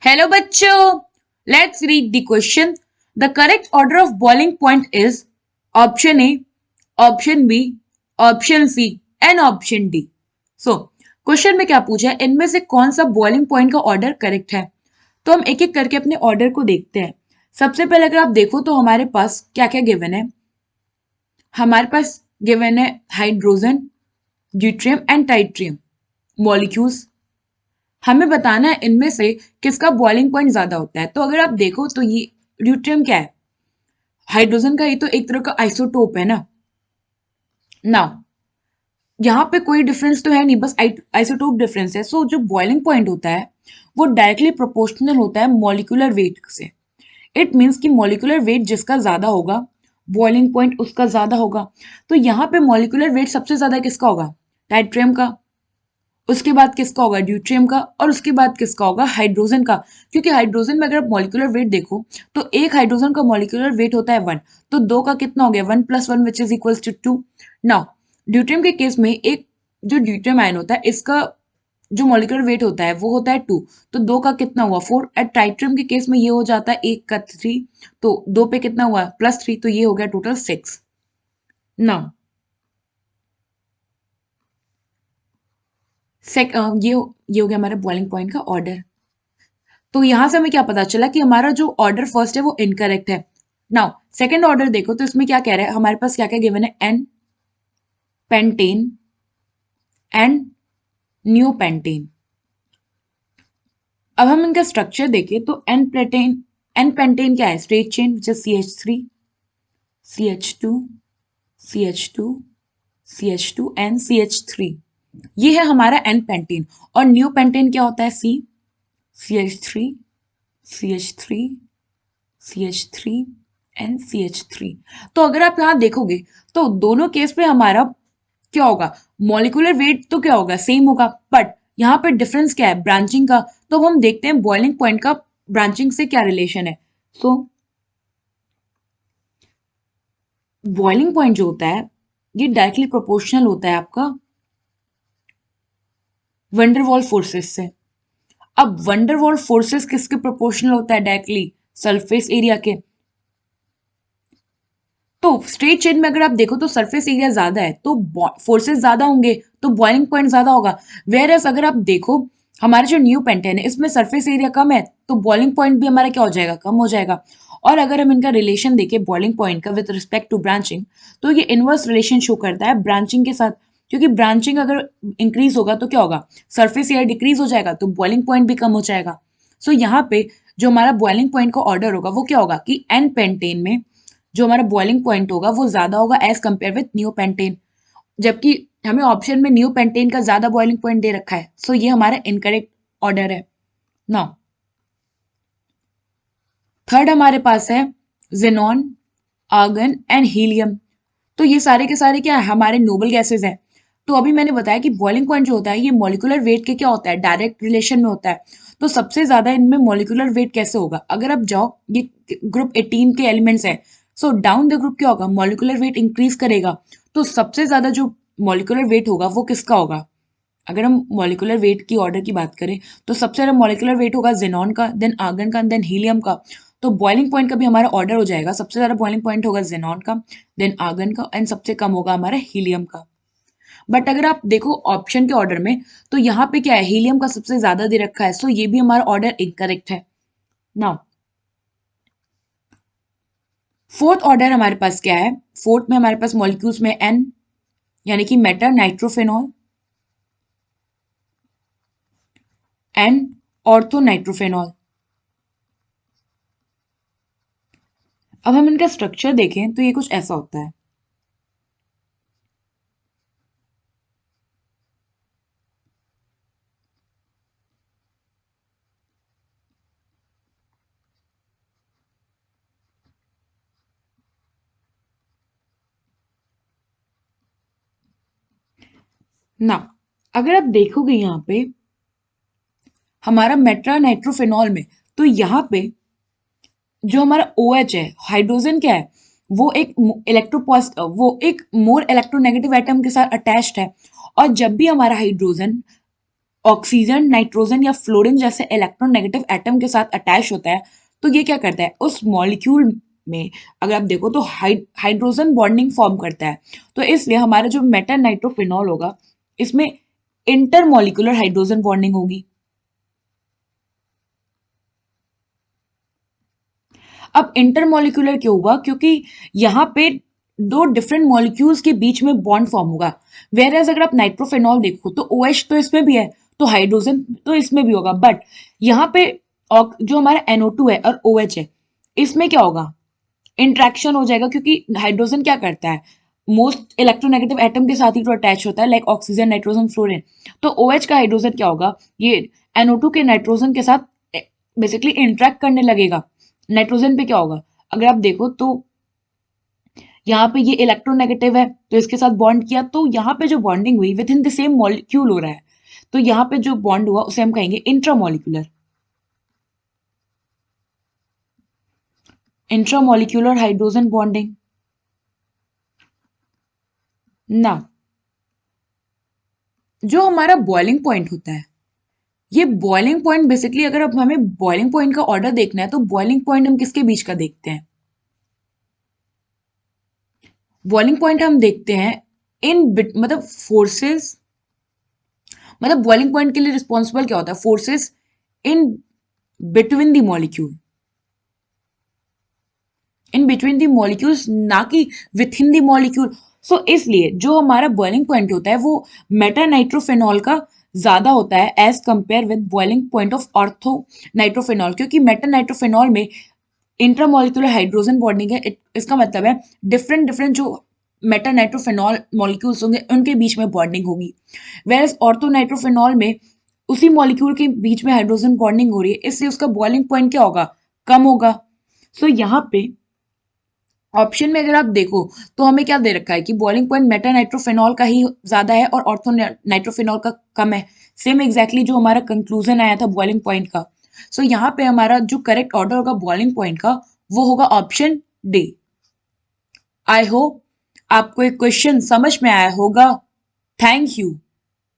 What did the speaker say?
Hello bachcho, let's read the question. The correct order of boiling point is option A, option B, option C and option D. So, question में क्या पूछा है, इनमें से कौन सा बॉइलिंग पॉइंट का ऑर्डर करेक्ट है? तो हम एक एक करके अपने ऑर्डर को देखते हैं। सबसे पहले अगर आप देखो तो हमारे पास क्या क्या गिवन है। हमारे पास गिवन है हाइड्रोजन, ड्यूट्रियम एंड टाइट्रियम मॉलिक्यूल्स। हमें बताना है इनमें से किसका बॉइलिंग पॉइंट ज्यादा होता है। तो अगर आप देखो तो ये ड्यूट्रियम क्या है, हाइड्रोजन का, ये तो एक तरह का आइसोटोप है ना। नाउ यहाँ पे कोई डिफरेंस तो है नहीं, बस आइसोटोप डिफरेंस है। सो जो बॉइलिंग पॉइंट होता है वो डायरेक्टली प्रोपोर्शनल होता है मॉलिक्यूलर वेट से। इट मीन्स कि मॉलिक्यूलर वेट जिसका ज्यादा होगा बॉइलिंग पॉइंट उसका ज्यादा होगा। तो यहाँ पे मॉलिक्यूलर वेट सबसे ज्यादा किसका होगा? टाइट्रियम का। उसके बाद किसका होगा? ड्यूट्रियम का। और उसके बाद किसका होगा? हाइड्रोजन का। क्योंकि हाइड्रोजन में अगर आप मॉलिक्यूलर वेट देखो तो एक हाइड्रोजन का मॉलिक्यूलर वेट होता है 1, तो 2 का कितना हो गया? 1 + 1 which is equals to 2। Now deuterium के केस में एक जो ड्यूट्रियम आयन होता है इसका जो मॉलिक्यूलर वेट होता है वो होता है 2, तो 2 का कितना हुआ? 4। एट टाइट्रियम के केस में ये हो जाता है 1 का 3, तो 2 पे कितना हुआ? +3, तो ये हो गया टोटल 6। नाउ ये हो गया हमारे बॉइलिंग पॉइंट का ऑर्डर। तो यहां से हमें क्या पता चला कि हमारा जो ऑर्डर फर्स्ट है वो इनकरेक्ट है। नाउ सेकंड ऑर्डर देखो तो इसमें क्या कह रहा है, हमारे पास क्या क्या गिवन है? N pentane and neopentane. अब हम इनका स्ट्रक्चर देखें तो एन पेंटेन क्या है? Straight chain which is CH3 CH2 CH2 CH2 and CH3। ये है हमारा एन पेंटेन। और न्यू पेंटेन क्या होता है? CH3 CH3 CH3 and CH3। तो अगर आप यहां देखोगे तो दोनों केस पे हमारा क्या होगा? मॉलिक्यूलर वेट तो क्या होगा? सेम होगा, बट यहाँ पे डिफरेंस क्या है? ब्रांचिंग का। तो अब हम देखते हैं बॉइलिंग पॉइंट का ब्रांचिंग से क्या रिलेशन है। सो बॉइलिंग पॉइंट जो होता है ये डायरेक्टली प्रोपोर्शनल होता है आपका वंडरवॉल फोर्सेस से। अब वंडरवॉल फोर्सेस किसके प्रोपोर्शनल होता है? डायरेक्टली सरफेस एरिया के। तो स्ट्रेट चेन में अगर आप देखो तो सरफेस एरिया ज्यादा है तो फोर्सेस ज्यादा होंगे, तो बॉइलिंग पॉइंट ज्यादा होगा। वेयर एज अगर आप देखो हमारा जो न्यू पेंटेन है इसमें सरफेस एरिया कम है, तो बॉइलिंग पॉइंट भी हमारा क्या हो जाएगा? कम हो जाएगा। और अगर हम इनका रिलेशन देखें बॉइलिंग पॉइंट का विद रिस्पेक्ट टू ब्रांचिंग, तो ये इनवर्स रिलेशन शो करता है ब्रांचिंग के साथ। क्योंकि ब्रांचिंग अगर इंक्रीज होगा तो क्या होगा? सरफेस एरिया डिक्रीज हो जाएगा, तो बॉइलिंग पॉइंट भी कम हो जाएगा। सो यहाँ पे जो हमारा बॉइलिंग पॉइंट का ऑर्डर होगा वो क्या होगा कि एन पेंटेन में जो हमारा बॉइलिंग पॉइंट होगा वो ज्यादा होगा as compare with neopentane. जबकि हमें ऑप्शन में न्यू पेंटेन का ज्यादा बॉइलिंग पॉइंट दे रखा है। सो ये हमारा इनकरेक्ट ऑर्डर है। नाउ थर्ड हमारे पास है जेनॉन, आर्गन एंड हीलियम। तो ये सारे के सारे क्या है? हमारे नोबल गैसेज हैं। तो अभी मैंने बताया कि बॉइलिंग पॉइंट जो होता है ये मॉलिक्यूलर वेट के क्या होता है? डायरेक्ट रिलेशन में होता है। तो सबसे ज्यादा इनमें मॉलिक्यूलर वेट कैसे होगा? अगर आप जाओ, ये ग्रुप 18 के एलिमेंट्स है, सो डाउन द ग्रुप क्या होगा? मॉलिक्यूलर वेट इंक्रीज करेगा। तो सबसे ज्यादा जो मॉलिक्यूलर वेट होगा वो किसका होगा? अगर हम मॉलिक्यूलर वेट की ऑर्डर की बात करें तो सबसे ज्यादा मॉलिक्यूलर वेट होगा जेनॉन का, देन आर्गन का, देन हीलियम का। तो बॉइलिंग पॉइंट का भी हमारा ऑर्डर हो जाएगा, सबसे ज्यादा बॉइलिंग पॉइंट होगा जेनॉन का, देन आर्गन का, एंड सबसे कम होगा हमारा हीलियम का। बट अगर आप देखो ऑप्शन के ऑर्डर में तो यहाँ पे क्या है? हीलियम का सबसे ज्यादा दे रखा है, सो ये भी हमारा ऑर्डर इनकरेक्ट है। नाउ फोर्थ ऑर्डर हमारे पास क्या है? फोर्थ में हमारे पास मॉलिक्यूल्स में एन, यानी कि मेटा नाइट्रोफेनॉल एंड ऑर्थो नाइट्रोफेनॉल। अब हम इनका स्ट्रक्चर देखें तो ये कुछ ऐसा होता है। ना अगर आप देखोगे यहाँ पे हमारा मेट्रा नाइट्रोफेनॉल में, तो यहाँ पे जो हमारा OH है, हाइड्रोजन क्या है? वो एक वो एक मोर इलेक्ट्रोनेगेटिव एटम के साथ अटैच्ड है। और जब भी हमारा हाइड्रोजन ऑक्सीजन, नाइट्रोजन या फ्लोरीन जैसे इलेक्ट्रोनेगेटिव एटम के साथ अटैच होता है तो ये क्या करता है, उस मॉलिक्यूल में अगर आप देखो तो हाइड्रोजन बॉन्डिंग फॉर्म करता है। तो इसलिए हमारा जो मेटा नाइट्रोफिनॉल होगा इसमें इंटरमॉलिक्यूलर हाइड्रोजन बॉन्डिंग होगी। अब इंटरमॉलिक्यूलर क्यों हुआ, क्योंकि यहाँ पे दो डिफरेंट मॉलिक्यूल्स के बीच में बॉन्ड फॉर्म होगा। वेयर एज अगर आप नाइट्रोफेनॉल देखो तो OH तो इसमें भी है, तो हाइड्रोजन तो इसमें भी होगा, बट यहाँ पे जो हमारा NO2 है और OH है इसमें क्या होगा, इंट्रैक्शन हो जाएगा, क्योंकि हाइड्रोजन क्या करता है, मोस्ट इलेक्ट्रोनेगेटिव एटम के साथ ही तो अटैच होता है, लाइक ऑक्सीजन, नाइट्रोजन, फ्लोरीन। तो OH का हाइड्रोजन क्या होगा, ये NO2 के नाइट्रोजन के साथ बेसिकली इंट्रैक्ट करने लगेगा। नाइट्रोजन पे क्या होगा, अगर आप देखो तो यहाँ पे ये इलेक्ट्रोनेगेटिव है तो इसके साथ बॉन्ड किया, तो यहाँ पे जो बॉन्डिंग हुई with in the same molecule हो रहा है, तो यहाँ पे जो बॉन्ड हुआ उसे हम कहेंगे इंट्रामॉलिक्यूलर। इंट्रामॉलिक्यूलर हाइड्रोजन बॉन्डिंग ना, जो हमारा बॉइलिंग पॉइंट होता है, ये बॉइलिंग पॉइंट बेसिकली अगर अब हमें बॉइलिंग पॉइंट का ऑर्डर देखना है तो बॉइलिंग पॉइंट हम किसके बीच का देखते हैं, बॉइलिंग पॉइंट हम देखते हैं इन मतलब फोर्सेस, मतलब बॉइलिंग पॉइंट के लिए रिस्पॉन्सिबल क्या होता है, forces in between the molecule, in between the molecules, ना कि विथ इन द मॉलिक्यूल। सो इसलिए जो हमारा बॉइलिंग पॉइंट होता है वो मेटा नाइट्रोफेनॉल का ज्यादा होता है as compare with boiling point of ortho nitrophenol, क्योंकि मेटा नाइट्रोफेनॉल में इंट्रामोलिकुलर हाइड्रोजन बॉन्डिंग है। इसका मतलब है डिफरेंट डिफरेंट जो मेटा नाइट्रोफेनॉल मॉलिक्यूल्स होंगे उनके बीच में बॉन्डिंग होगी, वेयर ऑर्थो नाइट्रोफेनॉल में उसी मॉलिक्यूल के बीच में हाइड्रोजन बॉन्डिंग हो रही है, इसलिए उसका बॉइलिंग पॉइंट क्या होगा, कम होगा। सो यहाँ पे ऑप्शन में अगर आप देखो तो हमें क्या दे रखा है कि बॉइलिंग पॉइंट मेटा नाइट्रोफेनॉल का ही ज्यादा है और ऑर्थो नाइट्रोफेनॉल का कम है। सेम एग्जैक्टली जो हमारा कंक्लूजन आया था बॉइलिंग पॉइंट का। सो यहाँ पे हमारा जो करेक्ट ऑर्डर होगा बॉइलिंग पॉइंट का वो होगा ऑप्शन डी। आई होप आपको एक क्वेश्चन समझ में आया होगा। Thank you.